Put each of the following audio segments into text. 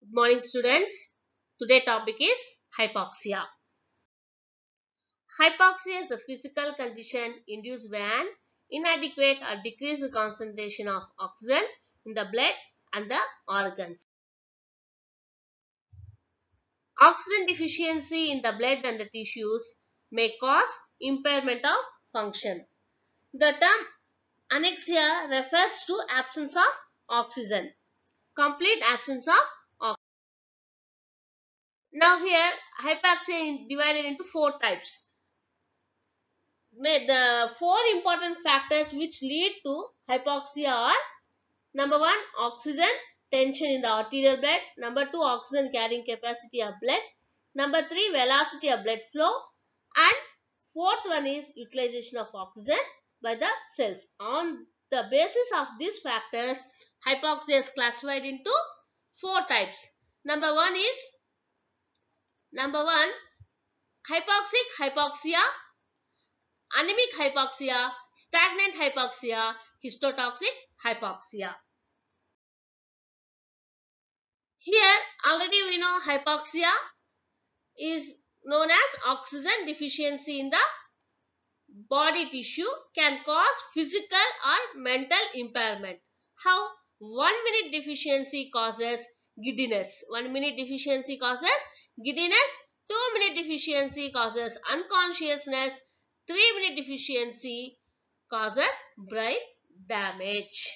Good morning, students. Today's topic is hypoxia. Hypoxia is a physical condition induced by an inadequate or decreased concentration of oxygen in the blood and the organs. Oxygen deficiency in the blood and the tissues may cause impairment of function. The term anexia refers to absence of oxygen, complete absence of oxygen. Now here hypoxia is divided into four types. The four important factors which lead to hypoxia are: number one, oxygen tension in the arterial blood; number two, oxygen carrying capacity of blood; number three, velocity of blood flow; and fourth one is utilization of oxygen by the cells. On the basis of these factors, hypoxia is classified into four types. Number one, hypoxic hypoxia, anemic hypoxia, stagnant hypoxia, histotoxic hypoxia. Here already we know hypoxia is known as oxygen deficiency in the body tissue can cause physical or mental impairment. How? 1 minute deficiency causes giddiness. 1 minute deficiency causes giddiness. 2 minute deficiency causes unconsciousness. 3 minute deficiency causes brain damage.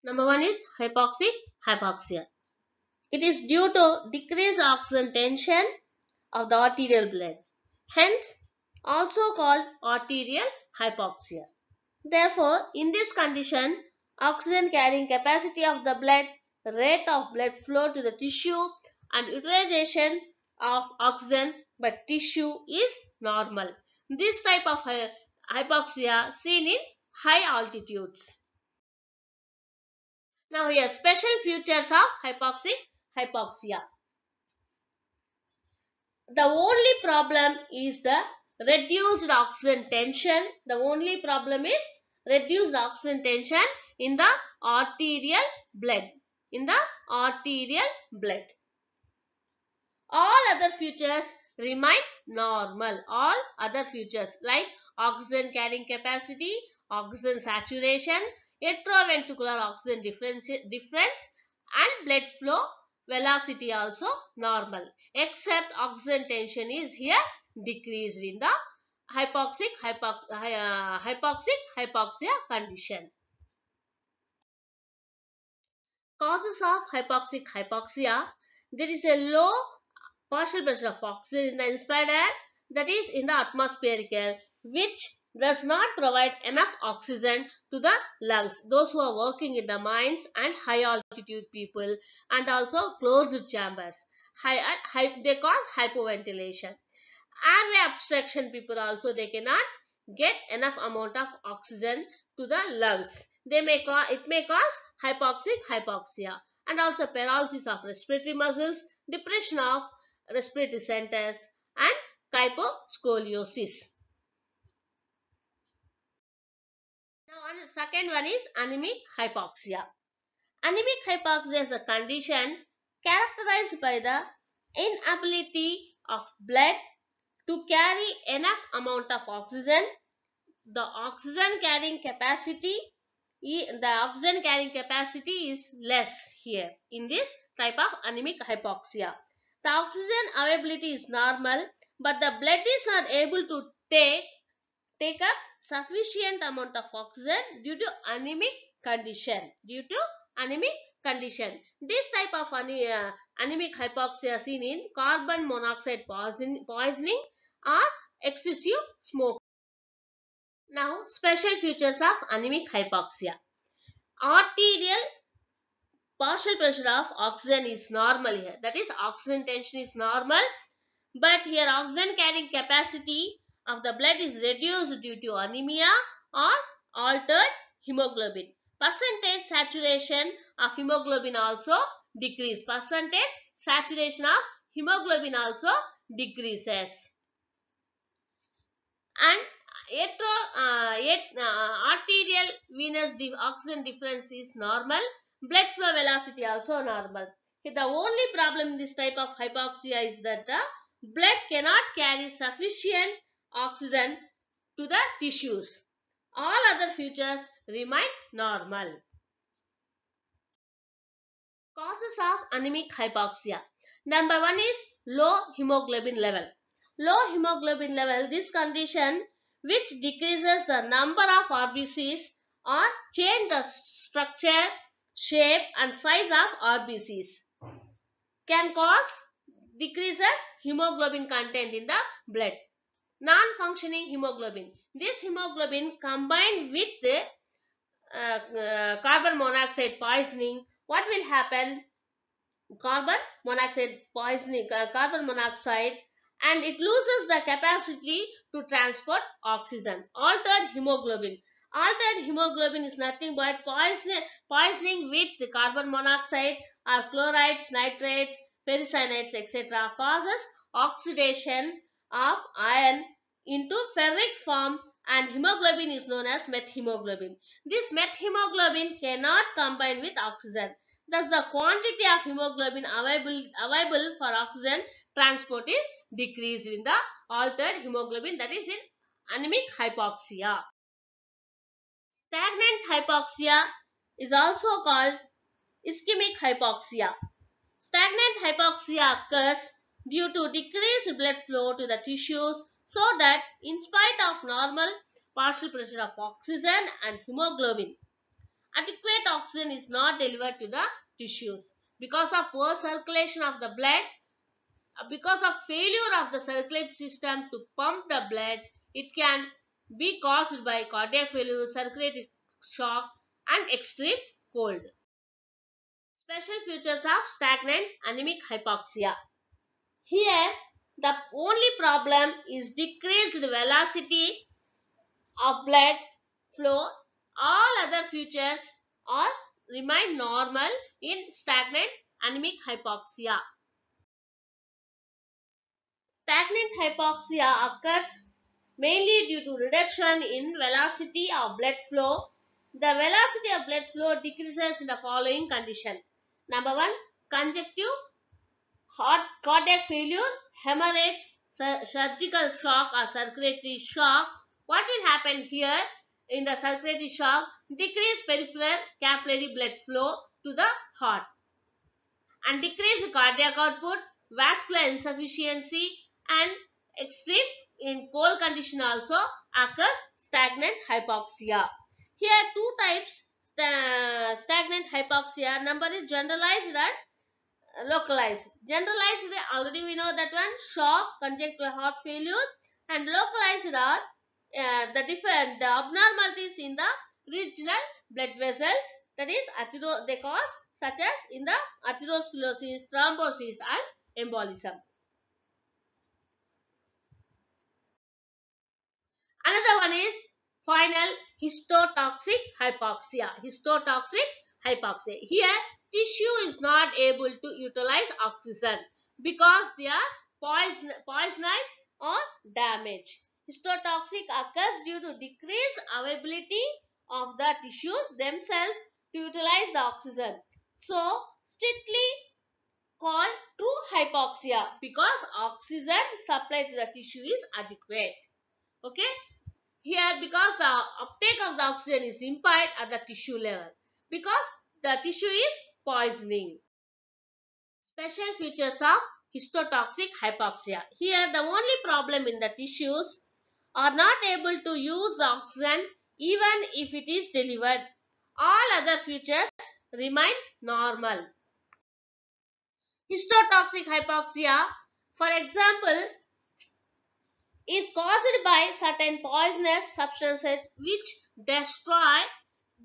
Number one is hypoxic hypoxia. It is due to decreased oxygen tension of the arterial blood, hence also called arterial hypoxia. Therefore, in this condition, oxygen carrying capacity of the blood, rate of blood flow to the tissue, and utilization of oxygen by tissue is normal. This type of hypoxia seen in high altitudes. Now here special features of hypoxic hypoxia. The only problem is the reduced oxygen tension. The only problem is reduced oxygen tension in the arterial blood. In the arterial blood. All other features remain normal. All other features like oxygen carrying capacity, oxygen saturation, atrioventricular oxygen difference and blood flow velocity also normal, except oxygen tension is here decreased in the hypoxic hypoxia condition. Causes of hypoxic hypoxia: there is a low partial pressure of oxygen in the inspired air, that is in the atmospheric air, which does not provide enough oxygen to the lungs. Those who are working in the mines and high altitude people, and also closed chambers, they cause hypoventilation. Airway obstruction people also, they cannot get enough amount of oxygen to the lungs. It may cause hypoxic hypoxia, and also paralysis of respiratory muscles, depression of respiratory centers, and kyphoscoliosis. Now, second one is anemic hypoxia. Anemic hypoxia is a condition characterized by the inability of blood to carry enough amount of oxygen. The oxygen carrying capacity is less here in this type of anemic hypoxia. The oxygen availability is normal, but the blood is not able to take up sufficient amount of oxygen due to anemic condition. This type of anemic hypoxia seen in carbon monoxide poisoning or excessive smoke. Now, special features of anemic hypoxia. Arterial partial pressure of oxygen is normal here. That is, oxygen tension is normal, but here oxygen carrying capacity of the blood is reduced due to anemia or altered hemoglobin. Percentage saturation of hemoglobin also decreases. Percentage saturation of hemoglobin also decreases. And arterial venous oxygen difference is normal, blood flow velocity also normal. The only problem in this type of hypoxia is that the blood cannot carry sufficient oxygen to the tissues. All other features remain normal. Causes of anemic hypoxia. Number one is low hemoglobin level. Low hemoglobin level, this condition which decreases the number of RBCs or change the structure, shape and size of RBCs, can cause decreases hemoglobin content in the blood. Non-functioning hemoglobin. This hemoglobin combined with the carbon monoxide poisoning, what will happen? Carbon monoxide poisoning, carbon monoxide, and it loses the capacity to transport oxygen. Altered hemoglobin is nothing but poisoning with the carbon monoxide or chlorides, nitrates, ferricyanide, etc. causes oxidation of iron into ferric form, and hemoglobin is known as methemoglobin. This methemoglobin cannot combine with oxygen. Thus, the quantity of hemoglobin available for oxygen transport is decreased in the altered hemoglobin, that is in anemic hypoxia. Stagnant hypoxia is also called ischemic hypoxia. Stagnant hypoxia occurs due to decreased blood flow to the tissues, so that in spite of normal partial pressure of oxygen and hemoglobin, adequate oxygen is not delivered to the tissues. Because of poor circulation of the blood, because of failure of the circulatory system to pump the blood, it can be caused by cardiac failure, circulatory shock and extreme cold. Special features of stagnant anemic hypoxia. Here, the only problem is decreased velocity of blood flow. All other features are remain normal in stagnant anemic hypoxia. Stagnant hypoxia occurs mainly due to reduction in velocity of blood flow. The velocity of blood flow decreases in the following condition. Number one, conjunctive heart cardiac failure, hemorrhage, surgical shock or circulatory shock. What will happen here in the circulatory shock? Decreased peripheral capillary blood flow to the heart, and decreased cardiac output, vascular insufficiency, and extreme in cold condition also occurs stagnant hypoxia. Here two types stagnant hypoxia. Number is generalized and localized. Generalized, already we know that one, shock, conjunctive heart failure, and localized are the abnormalities in the regional blood vessels, that is they cause such as in the atherosclerosis, thrombosis and embolism. Another one is final histotoxic hypoxia. Histotoxic hypoxia. Here tissue is not able to utilize oxygen because they are poisonous or damaged. Histotoxic occurs due to decreased availability of the tissues themselves to utilize the oxygen. So strictly called true hypoxia because oxygen supply to the tissue is adequate. Okay. Here, because the uptake of the oxygen is impaired at the tissue level, because the tissue is poisoning. Special features of histotoxic hypoxia. Here, the only problem in the tissues are not able to use the oxygen even if it is delivered. All other features remain normal. Histotoxic hypoxia, for example, is caused by certain poisonous substances which destroy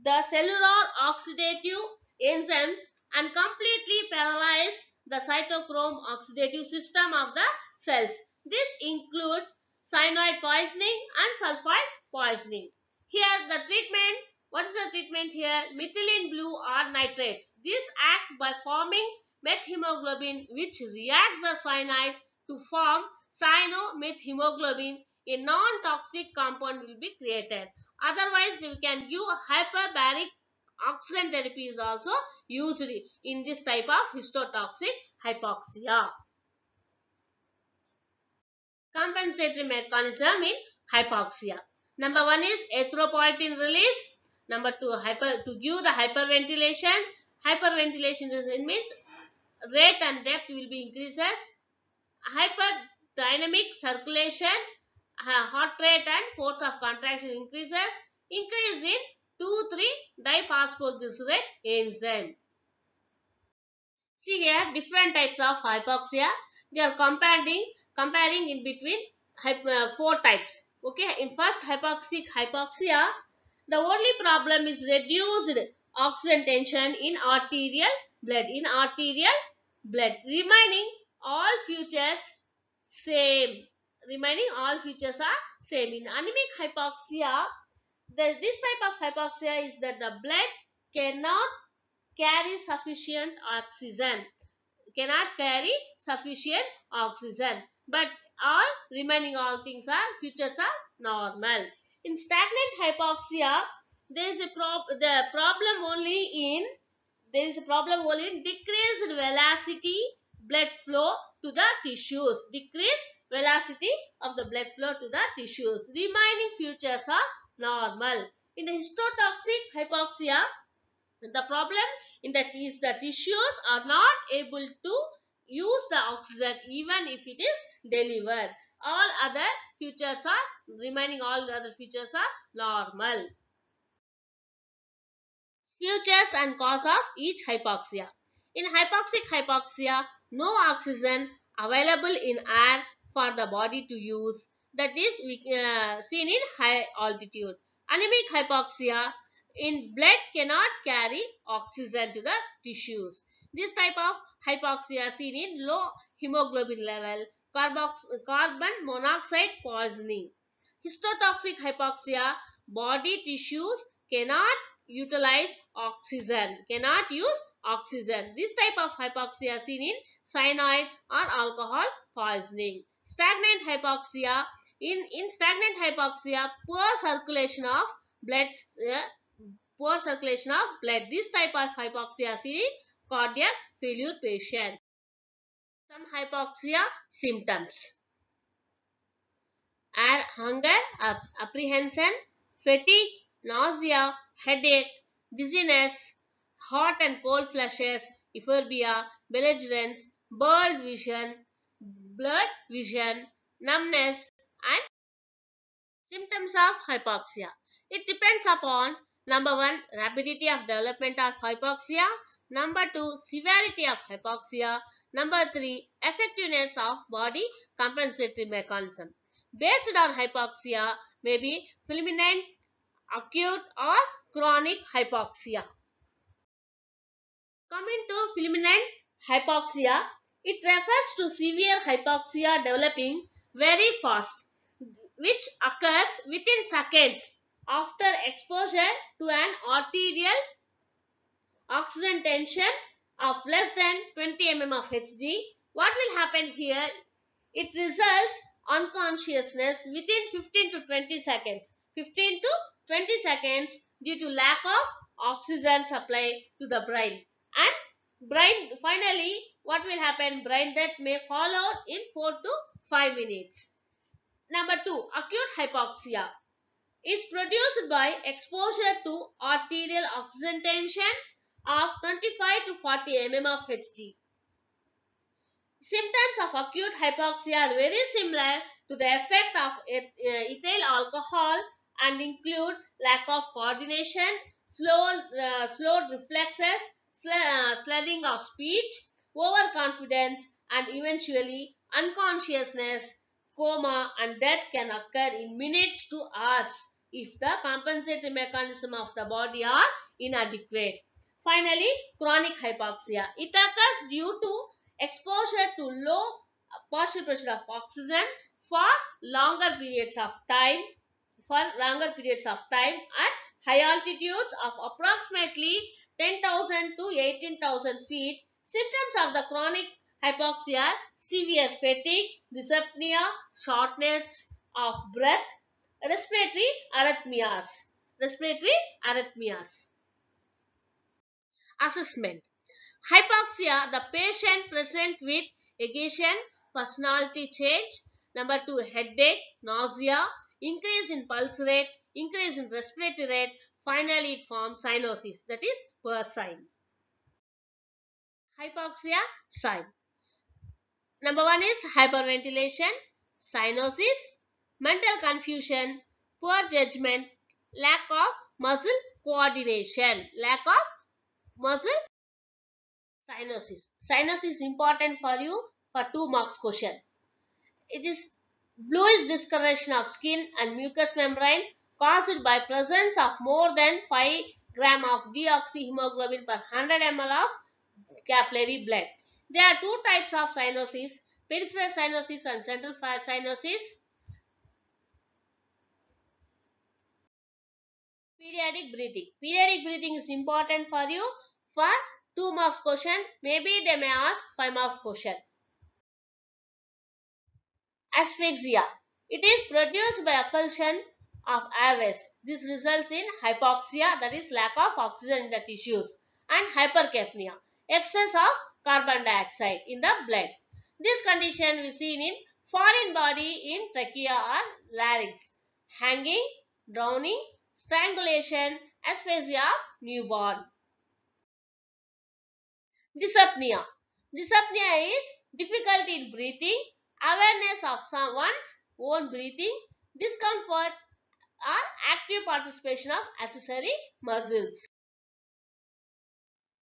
the cellular oxidative enzymes and completely paralyze the cytochrome oxidative system of the cells. This includes cyanide poisoning and sulfide poisoning. Here the treatment, what is the treatment here? Methylene blue or nitrates. This act by forming methemoglobin which reacts the cyanide to form cyanomethemoglobin. A non-toxic compound will be created. Otherwise, we can give hyperbaric Oxygen therapy is also used in this type of histotoxic hypoxia. Compensatory mechanism in hypoxia. Number 1 is erythropoietin release. Number 2, to give the hyperventilation. Hyperventilation means rate and depth will be increases. Hyperdynamic circulation, heart rate and force of contraction increases. Increase in 2,3-diphosphoglycerate enzyme. See here different types of hypoxia. They are comparing in between four types. Okay, in first hypoxic hypoxia, the only problem is reduced oxygen tension in arterial blood. Remaining all features same. Remaining all features are same. In anemic hypoxia, this type of hypoxia is that the blood cannot carry sufficient oxygen. But all remaining all things are features are normal. In stagnant hypoxia, there is a problem only in decreased velocity blood flow to the tissues. Decreased velocity of the blood flow to the tissues. Remaining features are normal. In the histotoxic hypoxia, the problem in that is the tissues are not able to use the oxygen even if it is delivered. All other features are normal. Features and cause of each hypoxia. In hypoxic hypoxia, no oxygen available in air for the body to use. That is seen in high altitude. Anemic hypoxia, in blood cannot carry oxygen to the tissues. This type of hypoxia seen in low hemoglobin level, carbon monoxide poisoning. Histotoxic hypoxia, body tissues cannot use oxygen. This type of hypoxia seen in cyanide or alcohol poisoning. Stagnant hypoxia, in stagnant hypoxia, poor circulation of blood. This type of hypoxia seen in cardiac failure patient. Some hypoxia symptoms: hunger, apprehension, fatigue, nausea, headache, dizziness, hot and cold flushes, euphorbia, belligerence, blurred vision, numbness, and symptoms of hypoxia. It depends upon number 1, rapidity of development of hypoxia, number 2, severity of hypoxia, number 3, effectiveness of body compensatory mechanism. Based on hypoxia may be fulminant, acute or chronic hypoxia. Coming to fulminant hypoxia, it refers to severe hypoxia developing very fast, which occurs within seconds after exposure to an arterial oxygen tension of less than 20 mm of Hg. What will happen here? It results unconsciousness within 15 to 20 seconds. 15 to 20 seconds due to lack of oxygen supply to the brain. And finally, what will happen? Brain death may follow in 4 to 5 minutes. Number 2, acute hypoxia is produced by exposure to arterial oxygen tension of 25 to 40 mm of Hg. Symptoms of acute hypoxia are very similar to the effect of ethyl alcohol and include lack of coordination, slowed reflexes, slurring of speech, overconfidence, and eventually unconsciousness. Coma and death can occur in minutes to hours if the compensatory mechanism of the body are inadequate. Finally, chronic hypoxia. It occurs due to exposure to low partial pressure of oxygen for longer periods of time at high altitudes of approximately 10,000 to 18,000 feet. Symptoms of the chronic hypoxia are severe fatigue, dyspnea, shortness of breath, respiratory arrhythmias. Assessment. Hypoxia, the patient present with agitation, personality change. Number 2, headache, nausea, increase in pulse rate, increase in respiratory rate. Finally, it forms cyanosis, that is poor sign. Hypoxia sign. Number 1 is hyperventilation, cyanosis, mental confusion, poor judgment, lack of muscle coordination, lack of muscle cyanosis. Cyanosis is important for you for 2 marks question. It is bluish discoloration of skin and mucous membrane caused by presence of more than 5 gram of deoxyhemoglobin per 100 ml of capillary blood. There are 2 types of cyanosis, peripheral cyanosis and central cyanosis. Periodic breathing. Periodic breathing is important for you for 2 marks question. Maybe they may ask 5 marks question. Asphyxia. It is produced by occlusion of airways. This results in hypoxia, that is lack of oxygen in the tissues, and hypercapnia, excess of carbon dioxide in the blood. This condition we see in foreign body in trachea or larynx, hanging, drowning, strangulation, asphyxia of newborn. Dyspnea. Dyspnea is difficulty in breathing, awareness of someone's own breathing, discomfort or active participation of accessory muscles.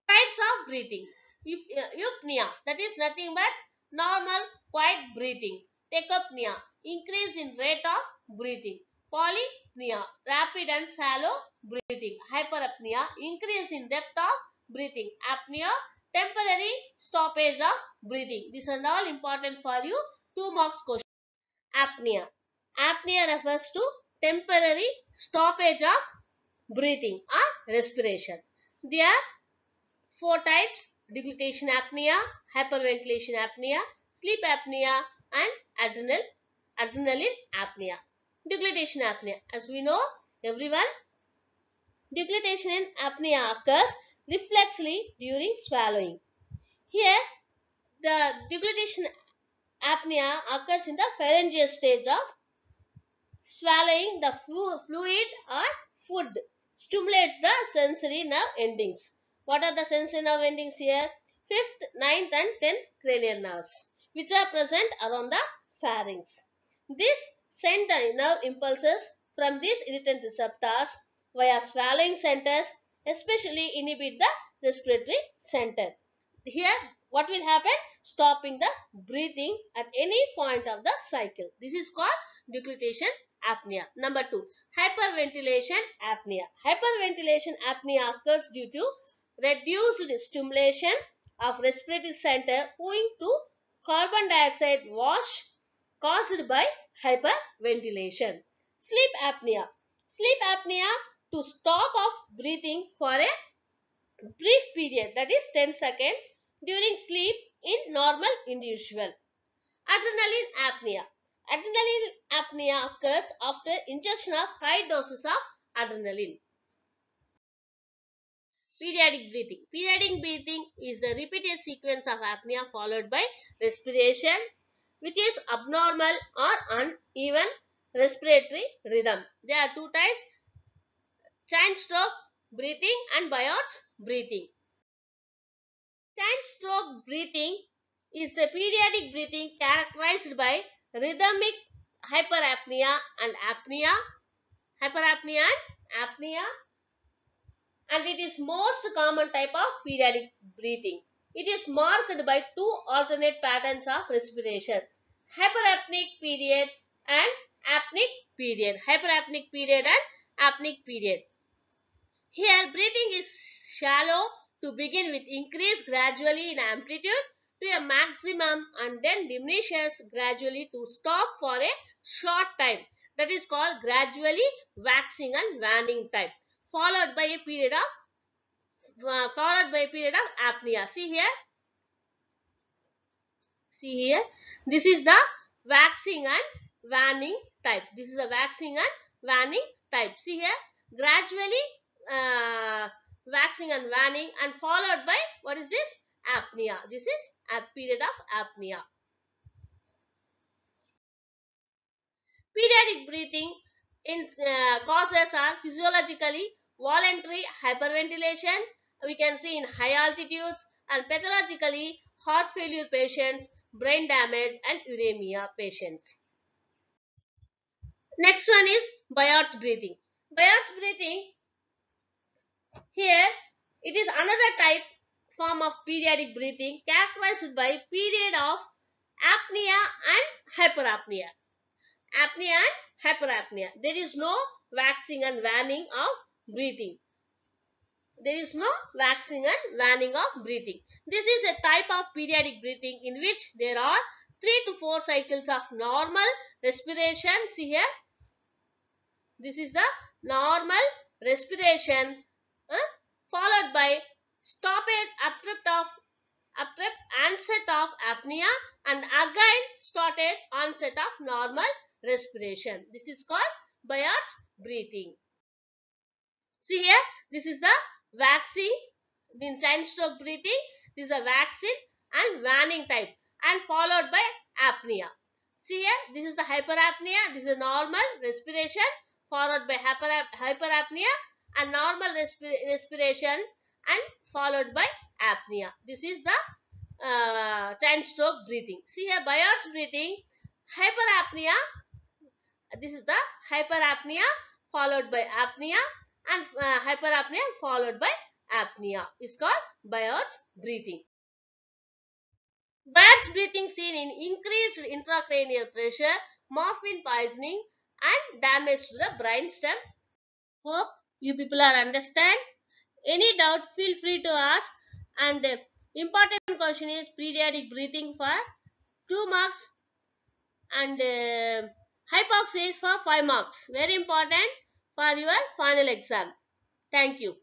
Types of breathing. Eupnea, that is nothing but normal, quiet breathing. Tachypnea, increase in rate of breathing. Polypnea, rapid and shallow breathing. Hyperapnea, increase in depth of breathing. Apnea, temporary stoppage of breathing. These are all important for you. 2 marks question. Apnea. Apnea refers to temporary stoppage of breathing or respiration. There are 4 types: deglutition apnea, hyperventilation apnea, sleep apnea and adrenaline apnea. Deglutition apnea. As we know, everyone, deglutition apnea occurs reflexly during swallowing. Here, the deglutition apnea occurs in the pharyngeal stage of swallowing. The fluid or food stimulates the sensory nerve endings. What are the sensory nerve endings here? 5th, 9th and 10th cranial nerves, which are present around the pharynx. This send the nerve impulses from these irritant receptors via swallowing centers, especially inhibit the respiratory center. Here, what will happen? Stopping the breathing at any point of the cycle. This is called deglutition apnea. Number 2, hyperventilation apnea. Hyperventilation apnea occurs due to reduced stimulation of respiratory center owing to carbon dioxide wash caused by hyperventilation. Sleep apnea. Sleep apnea to stop of breathing for a brief period, that is 10 seconds during sleep in normal individual. Adrenaline apnea. Adrenaline apnea occurs after injection of high doses of adrenaline. Periodic breathing. Periodic breathing is the repeated sequence of apnea followed by respiration, which is abnormal or uneven respiratory rhythm. There are 2 types: chain stroke breathing and Biot's breathing. Chain stroke breathing is the periodic breathing characterized by rhythmic hyperapnea and apnea, hyperapnea and apnea, and it is most common type of periodic breathing. It is marked by 2 alternate patterns of respiration: hyperapnic period and apneic period. Hyperapnic period and apneic period. Here, breathing is shallow to begin with, increase gradually in amplitude to a maximum and then diminishes gradually to stop for a short time. That is called gradually waxing and waning type, followed by a period of apnea. See here, this is the waxing and waning type. This is a waxing and waning type. See here, gradually waxing and waning, and followed by what is this? Apnea. This is a period of apnea. Periodic breathing in causes are physiologically voluntary hyperventilation, we can see in high altitudes, and pathologically heart failure patients, brain damage, and uremia patients. Next one is Biot's breathing. Biot's breathing, here it is another type form of periodic breathing characterized by period of apnea and hyperapnea. Apnea and hyperapnea. There is no waxing and waning of breathing. There is no waxing and waning of breathing. This is a type of periodic breathing in which there are 3 to 4 cycles of normal respiration. See here, this is the normal respiration, followed by stoppage abrupt onset of apnea, and again started onset of normal respiration. This is called Biot's breathing. See here, this is the waxing in chain stroke breathing. This is a waxing and waning type, and followed by apnea. See here, this is the hyperapnea. This is a normal respiration followed by hyperapnea and normal respiration, and followed by apnea. This is the chain stroke breathing. See here, Biot's breathing, hyperapnea. This is the hyperapnea followed by apnea, and hyperapnea followed by apnea is called Biot's breathing. Biot's breathing seen in increased intracranial pressure, morphine poisoning, and damage to the brain stem. Hope you people are understand. Any doubt, feel free to ask. And the important question is periodic breathing for 2 marks, and hypoxia is for 5 marks. Very important for your final exam. Thank you.